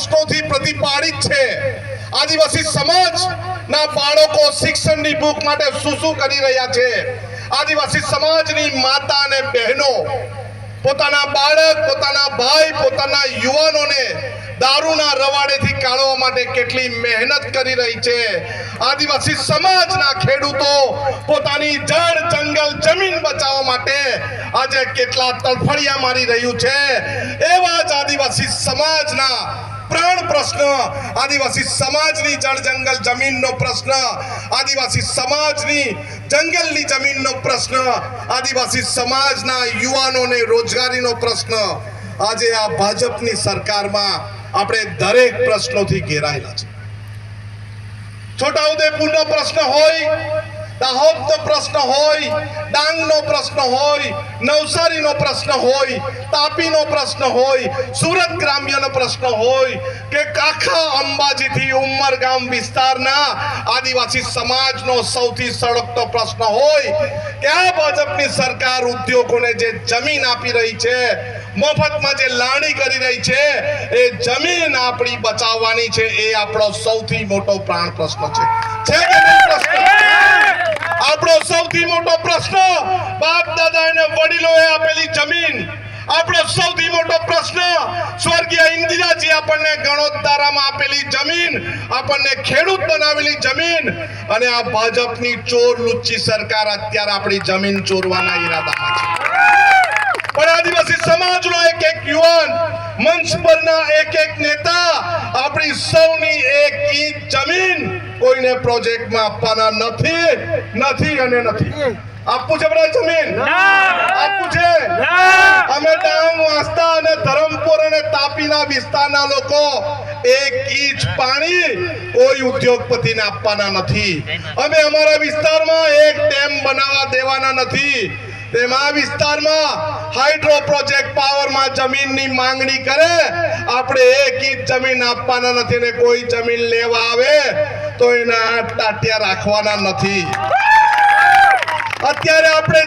પ્રશ્નોથી પ્રતિપાદિત છે। આદિવાસી સમાજના બાળકો શિક્ષણની ભૂખ માટે શું કરી રહ્યા છે? આદિવાસી સમાજની માતા અને બહેનો પોતાના બાળક, પોતાના ભાઈ, પોતાના યુવાનોને દારૂના રવાડેથી કાઢવા માટે કેટલી મહેનત કરી રહી છે। આદિવાસી સમાજના ખેડૂતો પોતાની જળ, જંગલ, જમીન બચાવવા માટે આજે કેટલા તડફડિયા મારી રહ્યું છે। એવા જ આદિવાસી સમાજના પ્રાણ પ્રશ્ન, આદિવાસી સમાજની જળ, જંગલ, જમીનનો પ્રશ્ન, આદિવાસી સમાજની જંગલની જમીનનો પ્રશ્ન, આદિવાસી સમાજના યુવાનોને રોજગારીનો પ્રશ્ન આજે આ ભાજપની સરકારમાં આપણે દરેક પ્રશ્નોથી ઘેરાયેલા છે। છોટાઉદેપુરનો પ્રશ્ન હોય, દાહોદનો પ્રશ્ન હોય, ડાંગનો પ્રશ્ન હોય, નવસારીનો પ્રશ્ન હોય, તાપીનો પ્રશ્ન હોય, સુરત ગ્રામ્યનો પ્રશ્ન હોય કે આખા અંબાજીથી ઉમરગામ વિસ્તારના આદિવાસી સમાજનો સૌથી સળગતો પ્રશ્ન હોય કે આ ભાજપની સરકાર ઉદ્યોગોને જે જમીન આપી રહી છે, મફતમાં જે લાણી કરી રહી છે, એ જમીન આપણી બચાવવાની છે। એ આપણો સૌથી મોટો પ્રાણ પ્રશ્ન છે કે નહીં પ્રશ્ન? આપણો સૌથી મોટો પ્રશ્ન બાપ દાદા અને વડીલોએ આપેલી જમીન, આપણો સૌથી મોટો પ્રશ્ન સ્વર્ગીય ઇન્દિરાજી આપણને ગણોત્તરામાં આપેલી જમીન, આપણને ખેડૂત બનાવેલી જમીન, અને આ ભાજપની ચોર લુચ્ચી સરકાર અત્યારે આપણી જમીન ચોરવાના ઈરાદામાં છે। પણ આદિવાસી સમાજનો એક એક યુવાન, મંચ પરના એક એક નેતા આપણી સૌની એક ઇંચ જમીન કોઈને પ્રોજેક્ટમાં આપવાના નથી અને નથી। આપવું છે બરાબર જમીન? આપવું છે? અમે ડાંગ, વાંસદા અને ધરમપુર અને તાપીના વિસ્તારના લોકો એક ઇંચ પાણી કોઈ ઉદ્યોગપતિને આપવાના નથી। અમે અમારા વિસ્તારમાં એક ડેમ બનાવવા દેવાના નથી। તેમાં વિસ્તારમાં હાઇડ્રો પ્રોજેક્ટ પાવરમાં જમીનની માંગણી કરે, આપણે એક ઇંચ જમીન આપવાના નથી ને કોઈ જમીન લેવા આવે તો એના હાથ ટાટિયા રાખવાના નથી। અત્યારે આપણે